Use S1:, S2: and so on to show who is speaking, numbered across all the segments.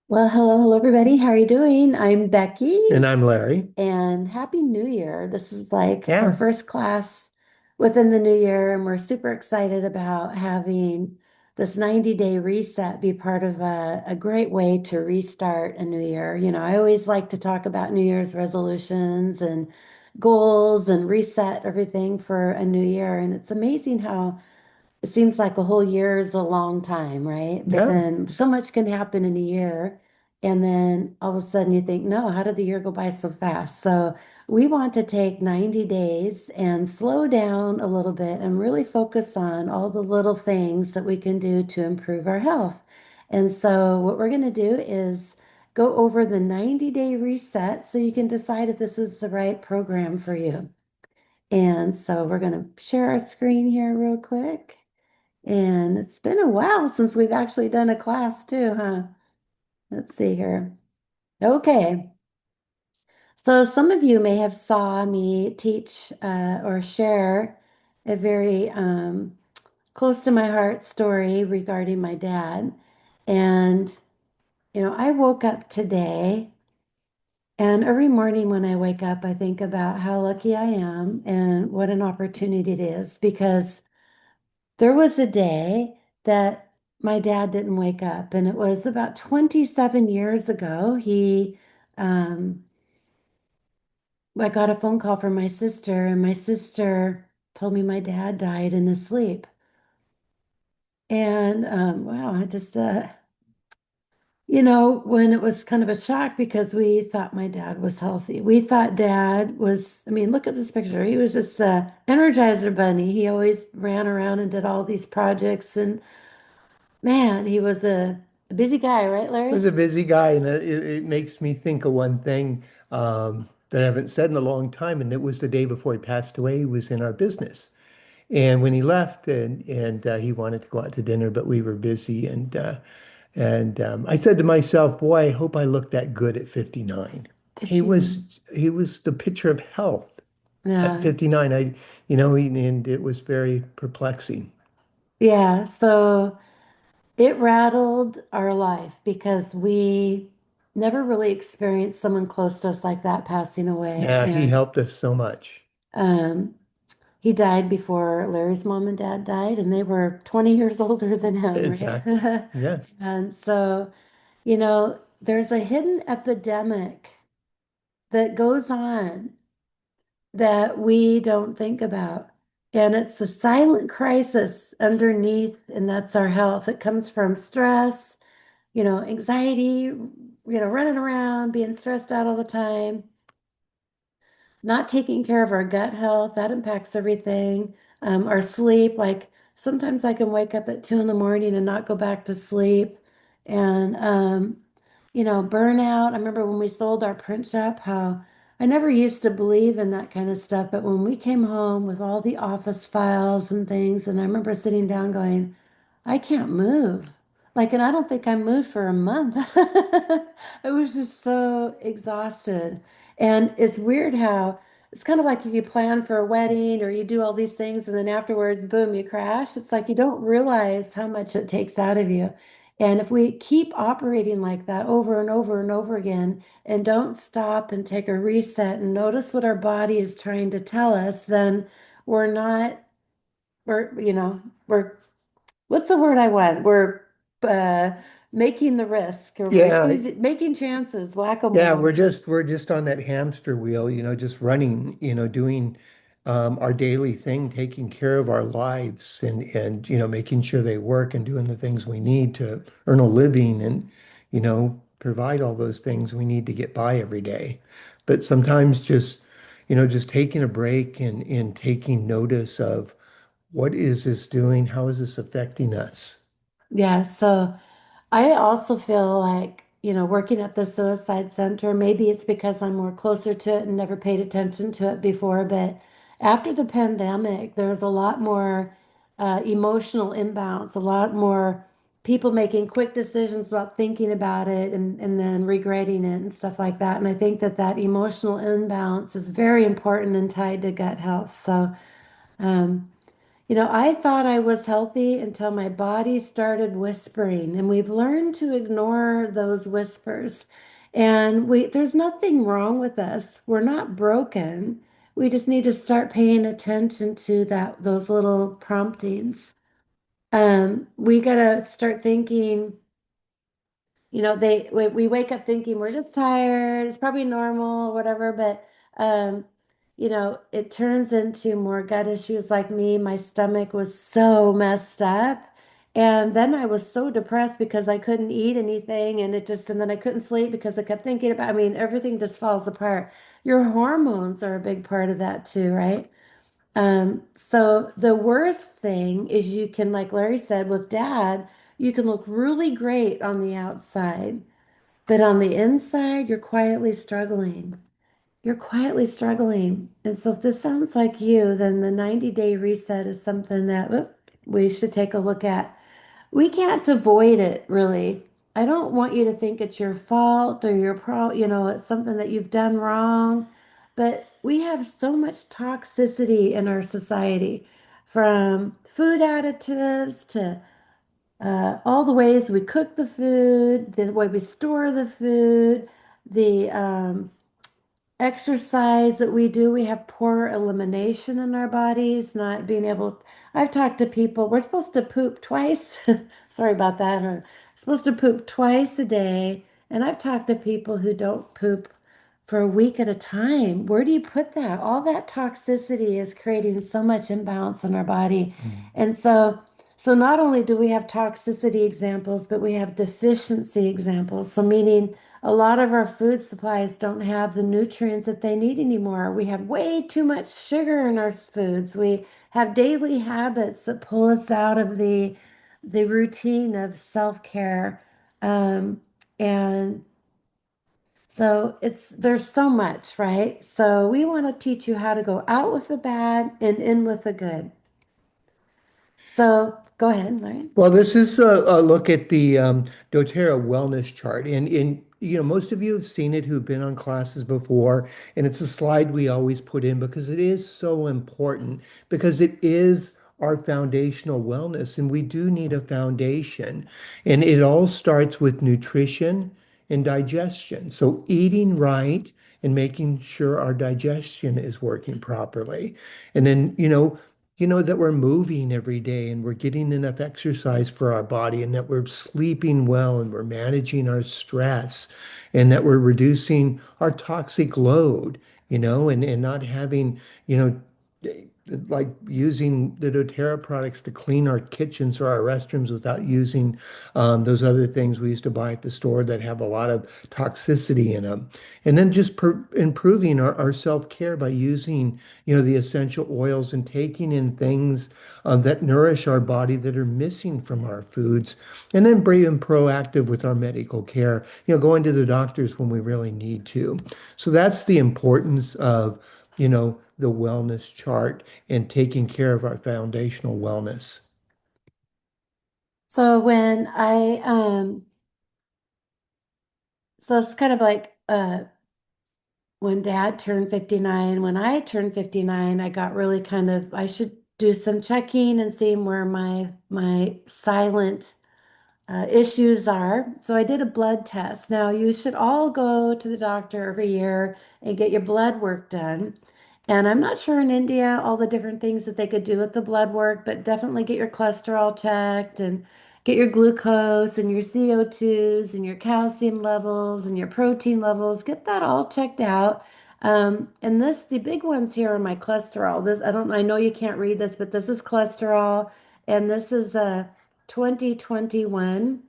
S1: Well, hello, everybody. How are you doing? I'm Becky,
S2: And I'm Larry.
S1: and Happy New Year. This is like our
S2: Yeah.
S1: first class within the new year, and we're super excited about having this 90-day reset be part of a great way to restart a new year. I always like to talk about New Year's resolutions and goals and reset everything for a new year, and it's amazing how it seems like a whole year is a long time, right? But
S2: Yeah.
S1: then so much can happen in a year. And then all of a sudden you think, no, how did the year go by so fast? So we want to take 90 days and slow down a little bit and really focus on all the little things that we can do to improve our health. And so what we're going to do is go over the 90-day reset so you can decide if this is the right program for you. And so we're going to share our screen here real quick. And it's been a while since we've actually done a class too, huh? Let's see here. Okay. So some of you may have saw me teach or share a very close to my heart story regarding my dad. And, I woke up today, and every morning when I wake up, I think about how lucky I am and what an opportunity it is because there was a day that my dad didn't wake up, and it was about 27 years ago. Um, I got a phone call from my sister, and my sister told me my dad died in his sleep. And wow, when it was kind of a shock because we thought my dad was healthy. We thought dad was, I mean, look at this picture. He was just a Energizer bunny. He always ran around and did all these projects and man, he was a busy guy, right,
S2: I was
S1: Larry?
S2: a busy guy, and it makes me think of one thing that I haven't said in a long time, and it was the day before he passed away. He was in our business, and when he left, and he wanted to go out to dinner, but we were busy, and I said to myself, "Boy, I hope I look that good at 59." He was
S1: 59.
S2: he was the picture of health at
S1: Yeah.
S2: 59. And it was very perplexing.
S1: Yeah. So it rattled our life because we never really experienced someone close to us like that passing away.
S2: Yeah, he
S1: And
S2: helped us so much.
S1: um, he died before Larry's mom and dad died, and they were 20 years older than him,
S2: Exactly.
S1: right?
S2: Yes.
S1: And so, there's a hidden epidemic that goes on that we don't think about. And it's the silent crisis underneath, and that's our health. It comes from stress, anxiety, running around, being stressed out all the time, not taking care of our gut health. That impacts everything. Our sleep, like sometimes I can wake up at 2 in the morning and not go back to sleep. And burnout. I remember when we sold our print shop, how I never used to believe in that kind of stuff. But when we came home with all the office files and things, and I remember sitting down going, I can't move. Like, and I don't think I moved for a month. I was just so exhausted. And it's weird how it's kind of like if you plan for a wedding or you do all these things and then afterwards, boom, you crash. It's like you don't realize how much it takes out of you. And if we keep operating like that over and over and over again and don't stop and take a reset and notice what our body is trying to tell us, then we're not, we're, what's the word I want? We're uh, making the risk or we're
S2: Yeah.
S1: making chances,
S2: Yeah,
S1: whack-a-mole.
S2: we're just on that hamster wheel, just running, doing our daily thing, taking care of our lives and making sure they work and doing the things we need to earn a living and provide all those things we need to get by every day. But sometimes just taking a break and taking notice of what is this doing? How is this affecting us?
S1: Yeah, so I also feel like, working at the suicide center, maybe it's because I'm more closer to it and never paid attention to it before, but after the pandemic, there was a lot more emotional imbalance, a lot more people making quick decisions about thinking about it and then regretting it and stuff like that. And I think that that emotional imbalance is very important and tied to gut health. So, um, I thought I was healthy until my body started whispering, and we've learned to ignore those whispers. And there's nothing wrong with us. We're not broken. We just need to start paying attention to those little promptings. We gotta start thinking. We wake up thinking we're just tired, it's probably normal, whatever, but um, it turns into more gut issues like me. My stomach was so messed up. And then I was so depressed because I couldn't eat anything and then I couldn't sleep because I kept thinking about, I mean, everything just falls apart. Your hormones are a big part of that too, right? So the worst thing is you can, like Larry said with dad, you can look really great on the outside, but on the inside, you're quietly struggling. You're quietly struggling. And so if this sounds like you, then the 90-day reset is something that we should take a look at. We can't avoid it, really. I don't want you to think it's your fault or it's something that you've done wrong. But we have so much toxicity in our society, from food additives to all the ways we cook the food, the way we store the food, the exercise that we do. We have poor elimination in our bodies, not being able. I've talked to people, we're supposed to poop twice. Sorry about that. We're supposed to poop twice a day. And I've talked to people who don't poop for a week at a time. Where do you put that? All that toxicity is creating so much imbalance in our body.
S2: Mm.
S1: And so not only do we have toxicity examples, but we have deficiency examples. So meaning a lot of our food supplies don't have the nutrients that they need anymore. We have way too much sugar in our foods. We have daily habits that pull us out of the routine of self-care. Um, and so there's so much, right? So we want to teach you how to go out with the bad and in with the good. So go ahead, Larry.
S2: Well, this is a look at the doTERRA wellness chart. And most of you have seen it who've been on classes before. And it's a slide we always put in because it is so important, because it is our foundational wellness. And we do need a foundation. And it all starts with nutrition and digestion. So eating right and making sure our digestion is working properly. And then, that we're moving every day and we're getting enough exercise for our body, and that we're sleeping well and we're managing our stress, and that we're reducing our toxic load, and not having, you know, like using the doTERRA products to clean our kitchens or our restrooms without using those other things we used to buy at the store that have a lot of toxicity in them. And then just improving our self-care by using, the essential oils and taking in things that nourish our body that are missing from our foods. And then being proactive with our medical care, going to the doctors when we really need to. So that's the importance of, the wellness chart and taking care of our foundational wellness.
S1: So so it's kind of like when dad turned 59, when I turned 59, I got really I should do some checking and seeing where my silent issues are. So I did a blood test. Now, you should all go to the doctor every year and get your blood work done. And I'm not sure in India all the different things that they could do with the blood work, but definitely get your cholesterol checked and get your glucose and your CO2s and your calcium levels and your protein levels. Get that all checked out. And the big ones here are my cholesterol. I know you can't read this, but this is cholesterol, and this is 2021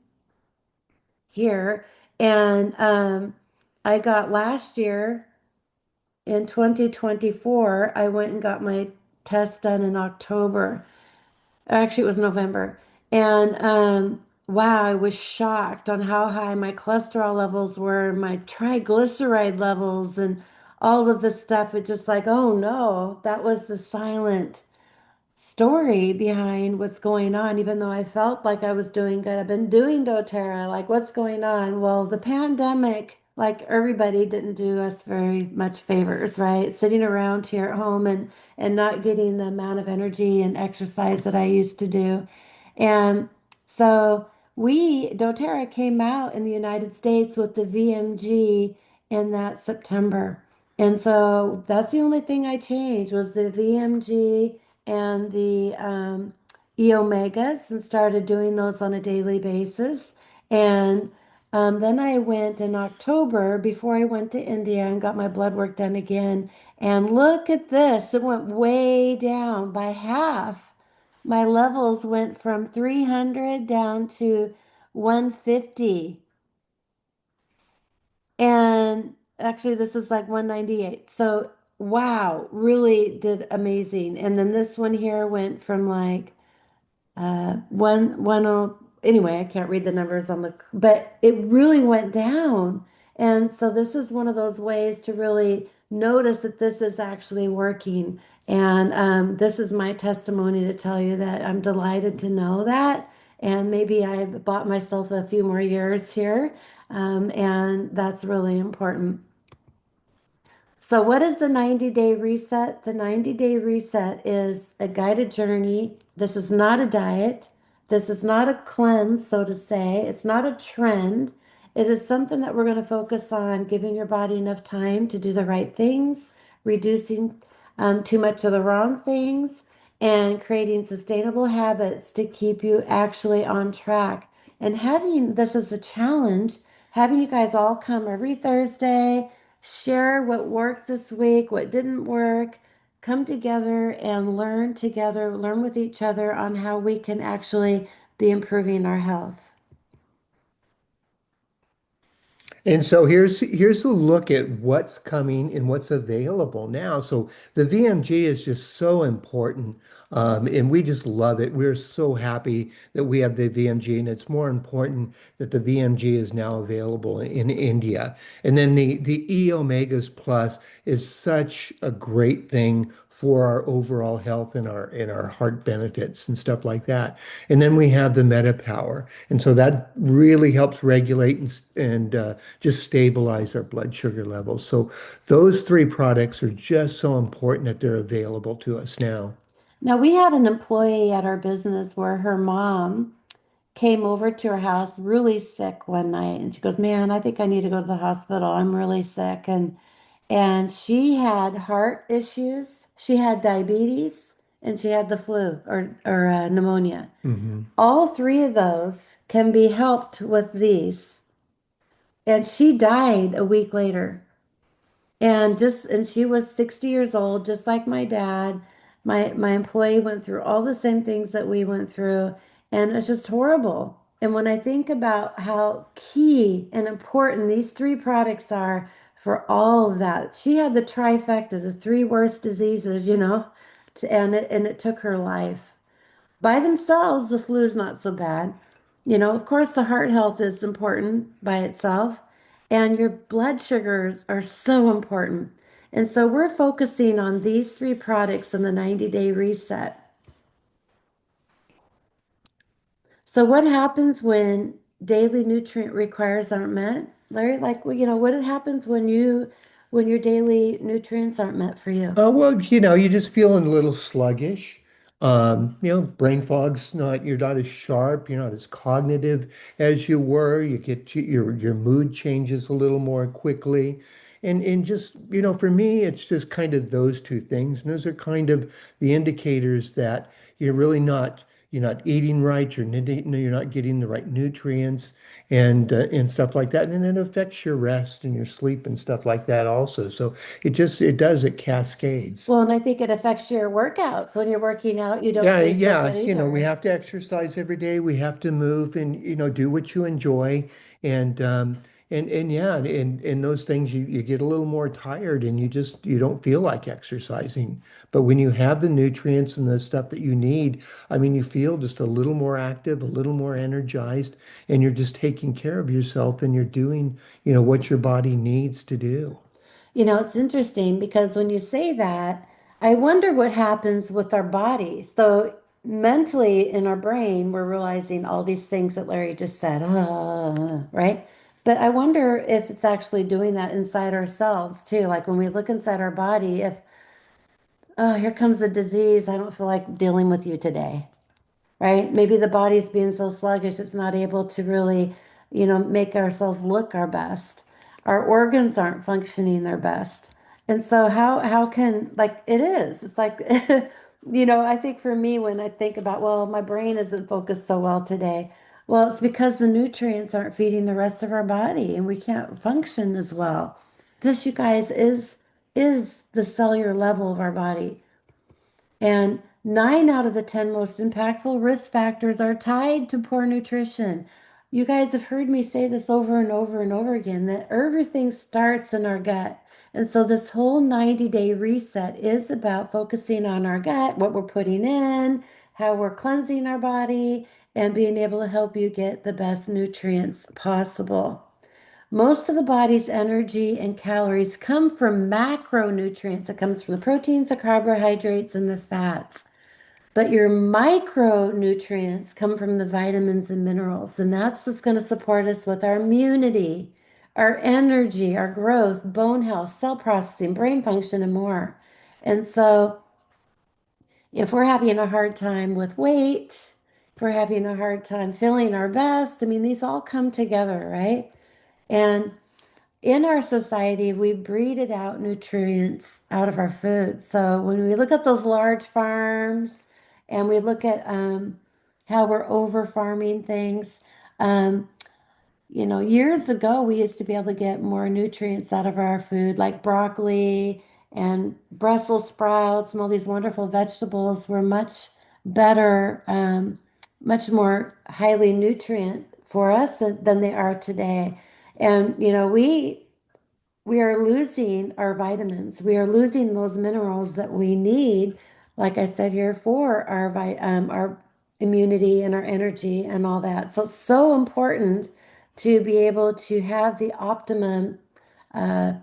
S1: here. And I got last year in 2024, I went and got my test done in October. Actually, it was November. And wow, I was shocked on how high my cholesterol levels were, my triglyceride levels, and all of this stuff. It just like, oh no, that was the silent story behind what's going on, even though I felt like I was doing good. I've been doing doTERRA, like what's going on? Well, the pandemic. like everybody didn't do us very much favors, right? Sitting around here at home and not getting the amount of energy and exercise that I used to do. And so doTERRA came out in the United States with the VMG in that September. And so that's the only thing I changed was the VMG and the E omegas and started doing those on a daily basis. And then I went in October before I went to India and got my blood work done again. And look at this, it went way down by half. My levels went from 300 down to 150. And actually, this is like 198. So, wow, really did amazing. And then this one here went from like one oh anyway, I can't read the numbers on the but it really went down. And so this is one of those ways to really notice that this is actually working. And this is my testimony to tell you that I'm delighted to know that. And maybe I bought myself a few more years here. And that's really important. So, what is the 90-day reset? The 90-day reset is a guided journey. This is not a diet. This is not a cleanse, so to say. It's not a trend. It is something that we're going to focus on giving your body enough time to do the right things, reducing too much of the wrong things, and creating sustainable habits to keep you actually on track. And having this as a challenge, having you guys all come every Thursday share what worked this week, what didn't work, come together and learn together, learn with each other on how we can actually be improving our health.
S2: And so here's a look at what's coming and what's available now. So the VMG is just so important, and we just love it. We're so happy that we have the VMG, and it's more important that the VMG is now available in India. And then the E Omegas Plus is such a great thing for our overall health and our heart benefits and stuff like that. And then we have the Meta Power, and so that really helps regulate and just stabilize our blood sugar levels. So those three products are just so important that they're available to us now.
S1: Now, we had an employee at our business where her mom came over to her house really sick one night and she goes, "Man, I think I need to go to the hospital. I'm really sick." And she had heart issues, she had diabetes, and she had the flu or pneumonia.
S2: Hmm.
S1: All three of those can be helped with these. And she died a week later. And she was 60 years old, just like my dad. My employee went through all the same things that we went through, and it's just horrible. And when I think about how key and important these three products are for all of that, she had the trifecta, the three worst diseases, and it took her life. By themselves, the flu is not so bad. Of course, the heart health is important by itself, and your blood sugars are so important. And so we're focusing on these three products in the 90-day reset. So what happens when daily nutrient requires aren't met? Larry, like, well, what happens when your daily nutrients aren't met for you?
S2: Well, you're just feeling a little sluggish. Brain fog's not, you're not as sharp, you're not as cognitive as you were. Your mood changes a little more quickly. And just, for me, it's just kind of those two things. And those are kind of the indicators that you're really you're not eating right, you're not getting the right nutrients and stuff like that. And then it affects your rest and your sleep and stuff like that also. So it cascades.
S1: Well, and I think it affects your workouts. When you're working out, you don't
S2: Yeah,
S1: do so good
S2: yeah, we
S1: either.
S2: have to exercise every day. We have to move and do what you enjoy and yeah, and those things you get a little more tired and you don't feel like exercising. But when you have the nutrients and the stuff that you need, I mean, you feel just a little more active, a little more energized, and you're just taking care of yourself and you're doing, what your body needs to do.
S1: It's interesting because when you say that, I wonder what happens with our body. So mentally in our brain, we're realizing all these things that Larry just said, right? But I wonder if it's actually doing that inside ourselves too. Like when we look inside our body, if, oh, here comes a disease, I don't feel like dealing with you today, right? Maybe the body's being so sluggish, it's not able to really, make ourselves look our best. Our organs aren't functioning their best. And so how can like it is. It's like I think for me when I think about, well, my brain isn't focused so well today. Well, it's because the nutrients aren't feeding the rest of our body and we can't function as well. This, you guys, is the cellular level of our body. And 9 out of the 10 most impactful risk factors are tied to poor nutrition. You guys have heard me say this over and over and over again that everything starts in our gut. And so this whole 90-day reset is about focusing on our gut, what we're putting in, how we're cleansing our body, and being able to help you get the best nutrients possible. Most of the body's energy and calories come from macronutrients. It comes from the proteins, the carbohydrates, and the fats. But your micronutrients come from the vitamins and minerals. And that's what's going to support us with our immunity, our energy, our growth, bone health, cell processing, brain function, and more. And so if we're having a hard time with weight, if we're having a hard time feeling our best, I mean, these all come together, right? And in our society, we breeded out nutrients out of our food. So when we look at those large farms and we look at how we're over farming things, um, years ago, we used to be able to get more nutrients out of our food, like broccoli and Brussels sprouts and all these wonderful vegetables were much better, much more highly nutrient for us than they are today. And, we are losing our vitamins. We are losing those minerals that we need, like I said here, for our immunity and our energy and all that. So it's so important to be able to have the uh,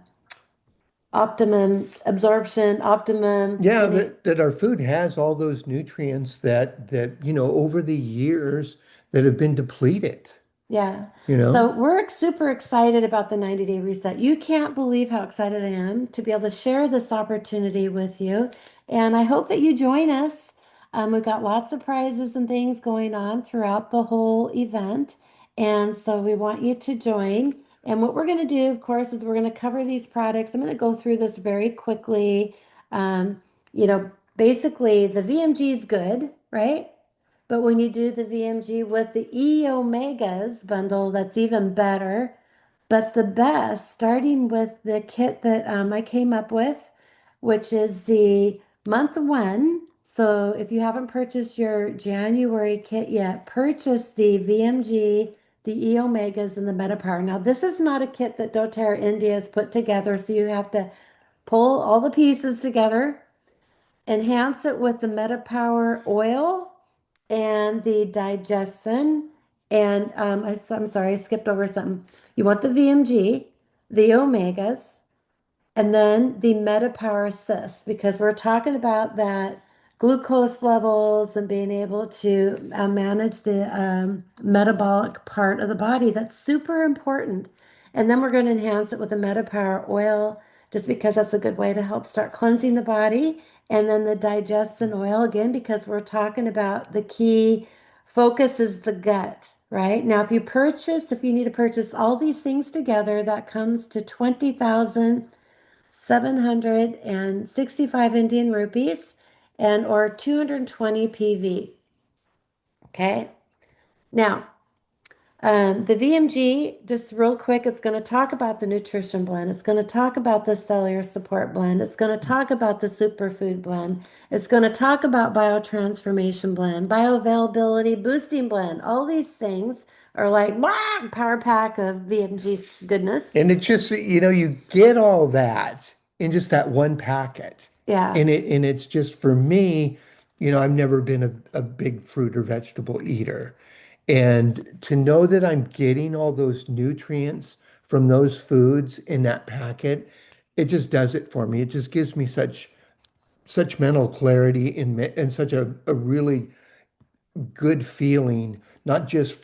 S1: optimum absorption, optimum
S2: Yeah,
S1: getting.
S2: that our food has all those nutrients that over the years that have been depleted,
S1: Yeah.
S2: you know?
S1: So we're super excited about the 90-day reset. You can't believe how excited I am to be able to share this opportunity with you. And I hope that you join us. We've got lots of prizes and things going on throughout the whole event. And so we want you to join. And what we're going to do, of course, is we're going to cover these products. I'm going to go through this very quickly. Um, basically, the VMG is good, right? But when you do the VMG with the E Omegas bundle, that's even better. But the best, starting with the kit that I came up with, which is the month one. So if you haven't purchased your January kit yet, purchase the VMG, the E Omegas, and the Meta Power. Now, this is not a kit that doTERRA India has put together, so you have to pull all the pieces together, enhance it with the Meta Power oil and the digestion. And I'm sorry, I skipped over something. You want the VMG, the omegas, and then the MetaPower Assist, because we're talking about that glucose levels and being able to manage the metabolic part of the body. That's super important. And then we're going to enhance it with the MetaPower oil, just because that's a good way to help start cleansing the body. And then the digestion oil, again, because we're talking about the key focus is the gut, right? Now, if you need to purchase all these things together, that comes to 20,765 Indian rupees and or 220 PV. Okay. Now, the VMG, just real quick, it's going to talk about the nutrition blend. It's going to talk about the cellular support blend. It's going to talk about the superfood blend. It's going to talk about biotransformation blend, bioavailability boosting blend. All these things are like, wow, power pack of VMG goodness.
S2: And it's just, you get all that in just that one packet.
S1: Yeah.
S2: And it's just for me, I've never been a big fruit or vegetable eater. And to know that I'm getting all those nutrients from those foods in that packet, it just does it for me. It just gives me such mental clarity and such a really good feeling, not just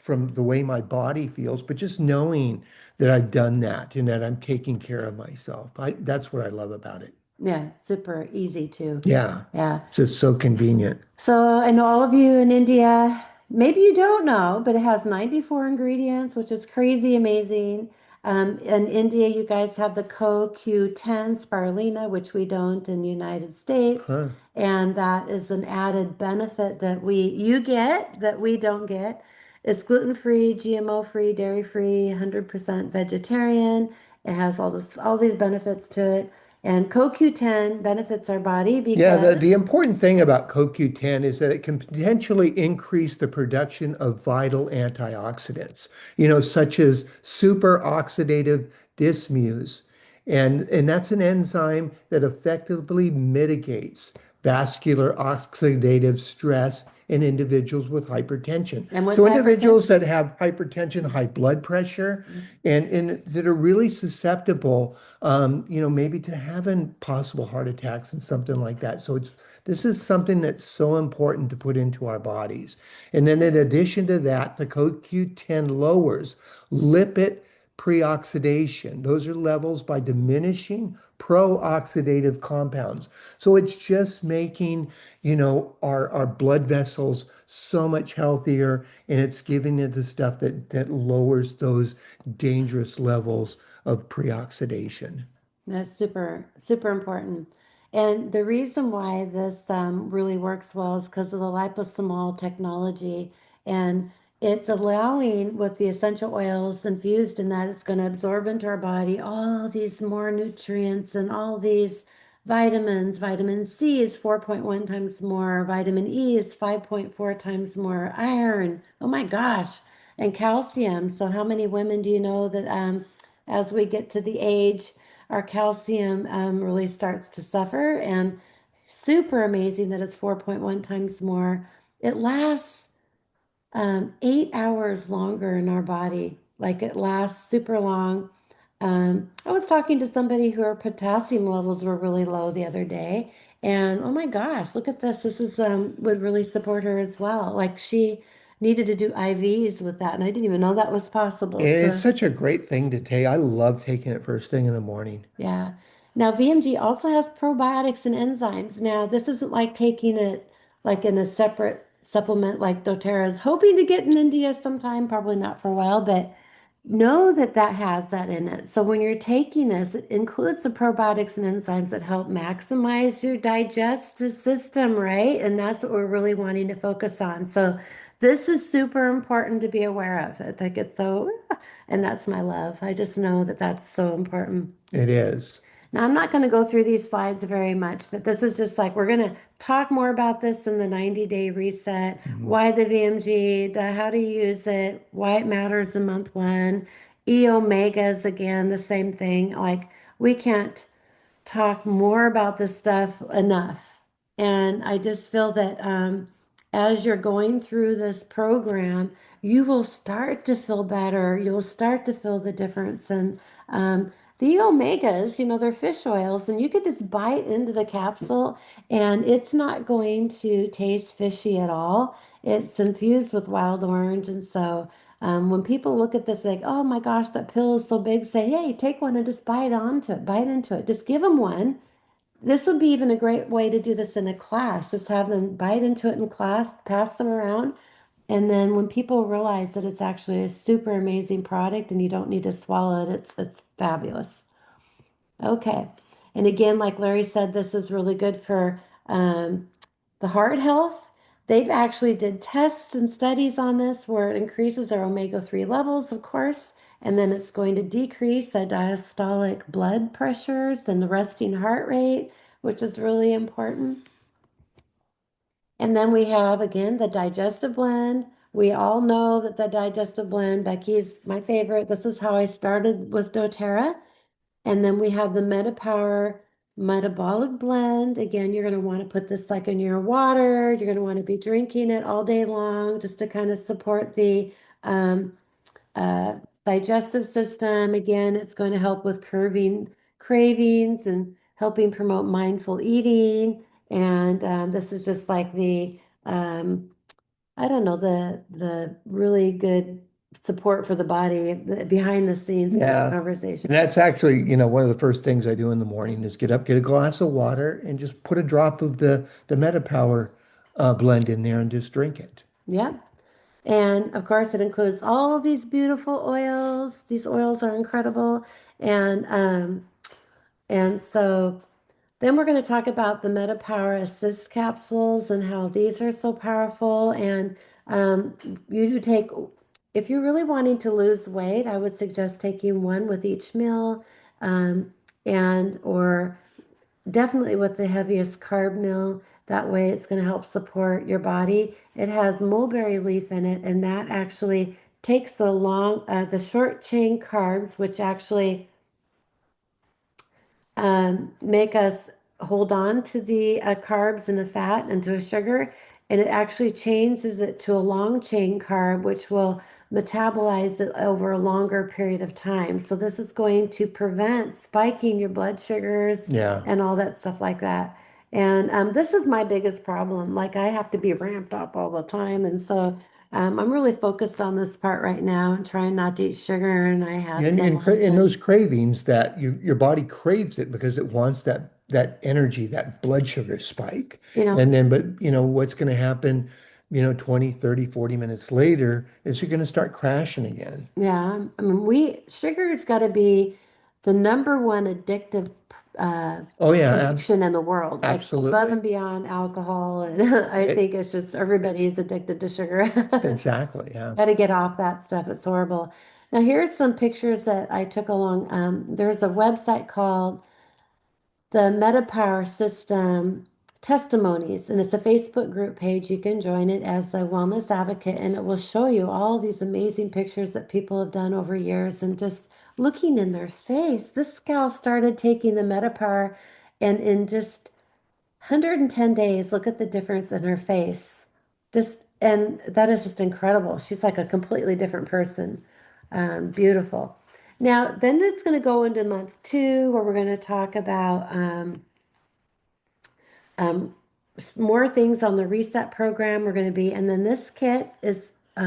S2: from the way my body feels, but just knowing that I've done that and that I'm taking care of myself. That's what I love about it.
S1: Yeah, super easy too.
S2: Yeah.
S1: Yeah.
S2: It's just so convenient.
S1: So I know all of you in India, maybe you don't know, but it has 94 ingredients, which is crazy amazing. In India, you guys have the CoQ10 spirulina, which we don't in the United States.
S2: Huh.
S1: And that is an added benefit that you get that we don't get. It's gluten-free, GMO-free, dairy-free, 100% vegetarian. It has all these benefits to it. And CoQ10 benefits our body
S2: Yeah,
S1: because
S2: the important thing about CoQ10 is that it can potentially increase the production of vital antioxidants, such as superoxidative dismuse. And that's an enzyme that effectively mitigates vascular oxidative stress in individuals with hypertension.
S1: and what's
S2: So individuals
S1: hypertension?
S2: that have hypertension, high blood pressure, and that are really susceptible maybe to having possible heart attacks and something like that. So this is something that's so important to put into our bodies. And then in addition to that, the CoQ10 lowers lipid preoxidation. Those are levels by diminishing pro-oxidative compounds. So it's just making, our blood vessels so much healthier, and it's giving it the stuff that lowers those dangerous levels of preoxidation.
S1: That's super, super important. And the reason why this really works well is because of the liposomal technology. And it's allowing with the essential oils infused in that it's going to absorb into our body all these more nutrients and all these vitamins. Vitamin C is 4.1 times more, vitamin E is 5.4 times more, iron, oh my gosh, and calcium. So, how many women do you know that as we get to the age, our calcium really starts to suffer? And super amazing that it's 4.1 times more. It lasts 8 hours longer in our body. Like it lasts super long. I was talking to somebody who her potassium levels were really low the other day. And oh my gosh, look at this. This is would really support her as well. Like she needed to do IVs with that, and I didn't even know that was possible.
S2: It's
S1: So
S2: such a great thing to take. I love taking it first thing in the morning.
S1: yeah. Now, VMG also has probiotics and enzymes. Now, this isn't like taking it like in a separate supplement like doTERRA is hoping to get in India sometime, probably not for a while, but know that that has that in it. So when you're taking this, it includes the probiotics and enzymes that help maximize your digestive system, right? And that's what we're really wanting to focus on. So this is super important to be aware of. I think it's so, and that's my love. I just know that that's so important.
S2: It is.
S1: Now, I'm not going to go through these slides very much, but this is just like we're going to talk more about this in the 90-day reset,
S2: Mhm.
S1: why the VMG, how to use it, why it matters in month one. E omegas, again, the same thing. Like we can't talk more about this stuff enough. And I just feel that as you're going through this program, you will start to feel better. You'll start to feel the difference. And the omegas, they're fish oils, and you could just bite into the capsule, and it's not going to taste fishy at all. It's infused with wild orange. And so when people look at this, like, oh my gosh, that pill is so big, say, hey, take one and just bite onto it, bite into it. Just give them one. This would be even a great way to do this in a class. Just have them bite into it in class, pass them around. And then when people realize that it's actually a super amazing product and you don't need to swallow it, it's fabulous. Okay. And again, like Larry said, this is really good for the heart health. They've actually did tests and studies on this where it increases our omega-3 levels, of course, and then it's going to decrease the diastolic blood pressures and the resting heart rate, which is really important. And then we have, again, the digestive blend. We all know that the digestive blend, Becky's my favorite. This is how I started with doTERRA. And then we have the MetaPower metabolic blend. Again, you're going to want to put this like in your water. You're going to want to be drinking it all day long just to kind of support the um, uh, digestive system. Again, it's going to help with curbing cravings and helping promote mindful eating. And this is just like the um, I don't know, the really good support for the body, the behind the scenes kind of
S2: Yeah.
S1: conversation.
S2: And that's actually, one of the first things I do in the morning is get up, get a glass of water, and just put a drop of the MetaPower blend in there and just drink it.
S1: Yep. And of course, it includes all these beautiful oils. These oils are incredible. And so then we're going to talk about the MetaPower Assist capsules and how these are so powerful. And um, you do take, if you're really wanting to lose weight, I would suggest taking one with each meal, um, and or definitely with the heaviest carb meal. That way, it's going to help support your body. It has mulberry leaf in it, and that actually takes the short chain carbs, which actually make us hold on to the carbs and the fat and to a sugar, and it actually changes it to a long chain carb, which will metabolize it over a longer period of time. So this is going to prevent spiking your blood sugars
S2: Yeah.
S1: and all that stuff like that. And this is my biggest problem. Like I have to be ramped up all the time, and so I'm really focused on this part right now and trying not to eat sugar. And I had some
S2: And
S1: luncheon,
S2: those cravings that your body craves it because it wants that energy, that blood sugar spike.
S1: you know.
S2: And then, but what's going to happen, 20, 30, 40 minutes later is you're going to start crashing again.
S1: Yeah, I mean, sugar's got to be the number one addictive uh,
S2: Oh yeah,
S1: addiction in the world, like above and
S2: absolutely.
S1: beyond alcohol. And I think
S2: It,
S1: it's just
S2: it's
S1: everybody's addicted to sugar.
S2: exactly, yeah.
S1: Got to get off that stuff. It's horrible. Now, here's some pictures that I took along. There's a website called the MetaPower System Testimonies, and it's a Facebook group page. You can join it as a wellness advocate, and it will show you all these amazing pictures that people have done over years. And just looking in their face, this gal started taking the MetaPower, and in just 110 days, look at the difference in her face. And that is just incredible. She's like a completely different person. Beautiful. Now, then it's going to go into month two, where we're going to talk about um, more things on the reset program. We're going to be, and then this kit is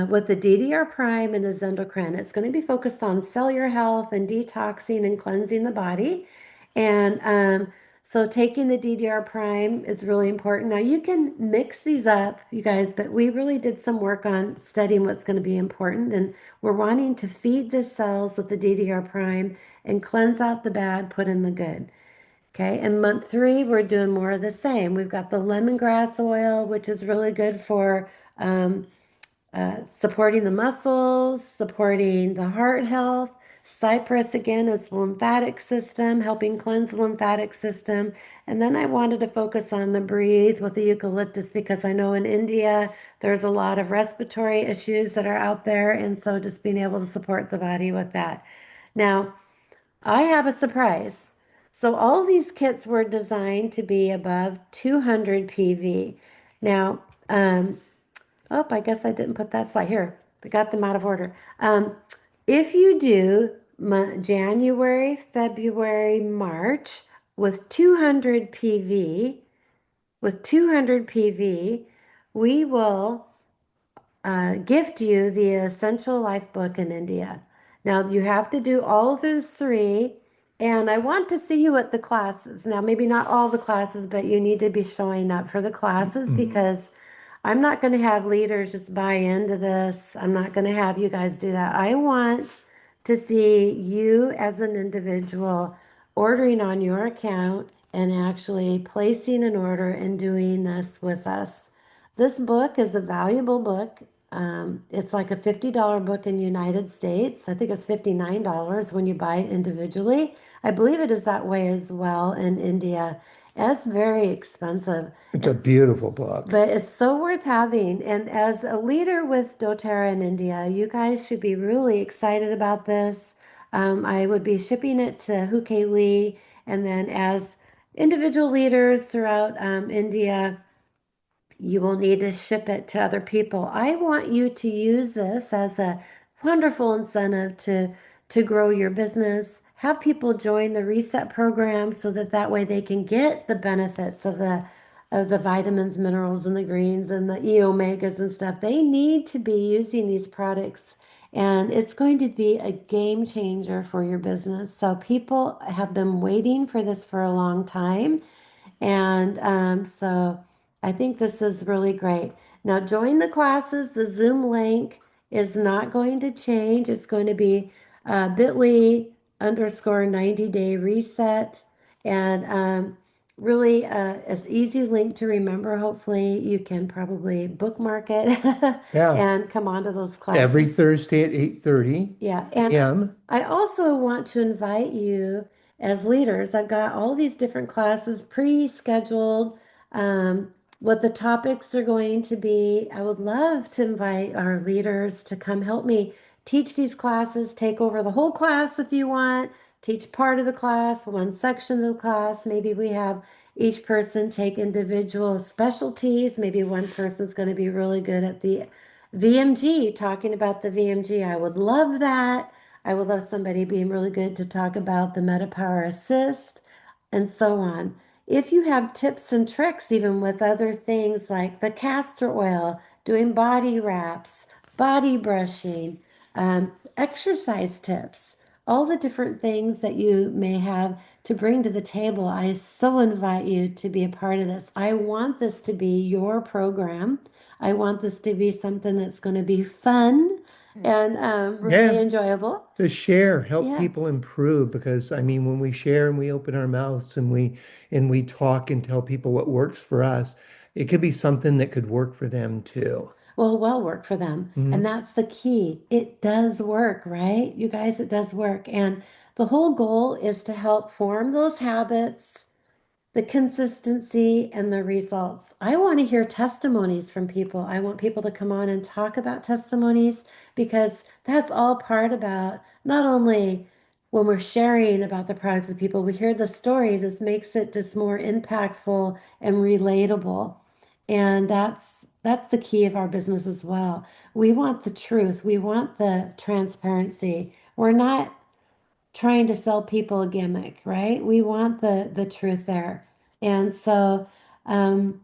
S1: with the DDR Prime and the Zendocrine. It's going to be focused on cellular health and detoxing and cleansing the body. And so taking the DDR Prime is really important. Now you can mix these up, you guys, but we really did some work on studying what's going to be important. And we're wanting to feed the cells with the DDR Prime and cleanse out the bad, put in the good. Okay, in month three, we're doing more of the same. We've got the lemongrass oil, which is really good for um, supporting the muscles, supporting the heart health. Cypress, again, is the lymphatic system, helping cleanse the lymphatic system. And then I wanted to focus on the breathe with the eucalyptus because I know in India there's a lot of respiratory issues that are out there. And so just being able to support the body with that. Now, I have a surprise. So all these kits were designed to be above 200 PV. Now, oh, I guess I didn't put that slide here. I got them out of order. If you do January, February, March with 200 PV, we will gift you the Essential Life book in India. Now, you have to do all of those three, and I want to see you at the classes. Now, maybe not all the classes, but you need to be showing up for the classes
S2: Mm.
S1: because I'm not going to have leaders just buy into this. I'm not going to have you guys do that. I want to see you as an individual ordering on your account and actually placing an order and doing this with us. This book is a valuable book. It's like a $50 book in the United States. I think it's $59 when you buy it individually. I believe it is that way as well in India. It's very expensive.
S2: It's a
S1: It's
S2: beautiful book.
S1: but it's so worth having. And as a leader with doTERRA in India, you guys should be really excited about this. I would be shipping it to Huke Lee, and then as individual leaders throughout India, you will need to ship it to other people. I want you to use this as a wonderful incentive to grow your business. Have people join the reset program so that way they can get the benefits of the of the vitamins, minerals, and the greens and the E omegas and stuff. They need to be using these products, and it's going to be a game changer for your business. So people have been waiting for this for a long time. And so I think this is really great. Now, join the classes. The Zoom link is not going to change. It's going to be bit.ly_90-day reset. And really it's easy link to remember. Hopefully, you can probably bookmark it
S2: Yeah.
S1: and come on to those
S2: Every
S1: classes.
S2: Thursday at 8:30
S1: Yeah, and
S2: a.m.
S1: I also want to invite you as leaders. I've got all these different classes pre-scheduled, what the topics are going to be. I would love to invite our leaders to come help me teach these classes, take over the whole class if you want, teach part of the class, one section of the class. Maybe we have each person take individual specialties. Maybe one person's going to be really good at the VMG, talking about the VMG. I would love that. I would love somebody being really good to talk about the MetaPower Assist and so on. If you have tips and tricks, even with other things like the castor oil, doing body wraps, body brushing, exercise tips, all the different things that you may have to bring to the table, I so invite you to be a part of this. I want this to be your program. I want this to be something that's going to be fun and really
S2: Yeah,
S1: enjoyable.
S2: to share, help
S1: Yeah.
S2: people improve because I mean when we share and we open our mouths and we talk and tell people what works for us, it could be something that could work for them too.
S1: Well work for them. And
S2: Mhm.
S1: that's the key. It does work, right? You guys, it does work. And the whole goal is to help form those habits, the consistency and the results. I want to hear testimonies from people. I want people to come on and talk about testimonies because that's all part about not only when we're sharing about the products of people, we hear the stories. This makes it just more impactful and relatable. And that's the key of our business as well. We want the truth. We want the transparency. We're not trying to sell people a gimmick, right? We want the truth there. And so, um,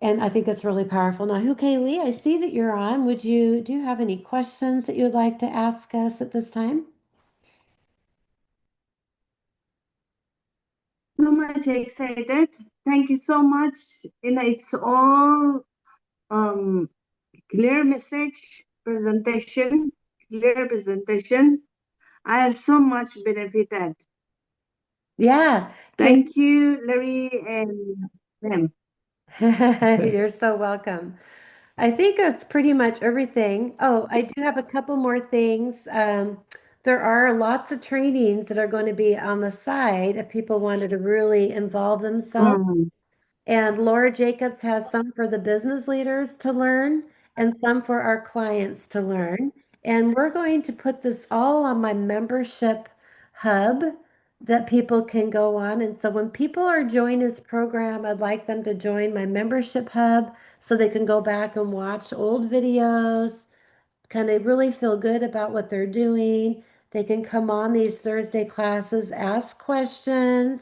S1: and I think it's really powerful. Now, Kaylee, I see that you're on. Do you have any questions that you'd like to ask us at this time?
S3: So much excited. Thank you so much. It's all um, clear message presentation, clear presentation. I have so much benefited.
S1: Yeah, Kay,
S3: Thank you, Larry and them.
S1: you're so welcome. I think that's pretty much everything. Oh, I do have a couple more things. There are lots of trainings that are going to be on the side if people wanted to really involve themselves.
S3: Mm.
S1: And Laura Jacobs has some for the business leaders to learn and some for our clients to learn. And we're going to put this all on my membership hub that people can go on. And so when people are joining this program, I'd like them to join my membership hub so they can go back and watch old videos, kind of really feel good about what they're doing. They can come on these Thursday classes, ask questions,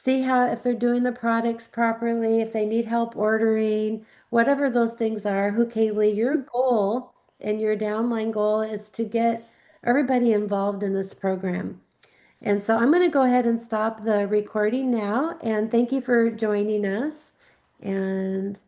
S1: see how if they're doing the products properly, if they need help ordering, whatever those things are. Kaylee, your goal and your downline goal is to get everybody involved in this program. And so I'm going to go ahead and stop the recording now. And thank you for joining us. And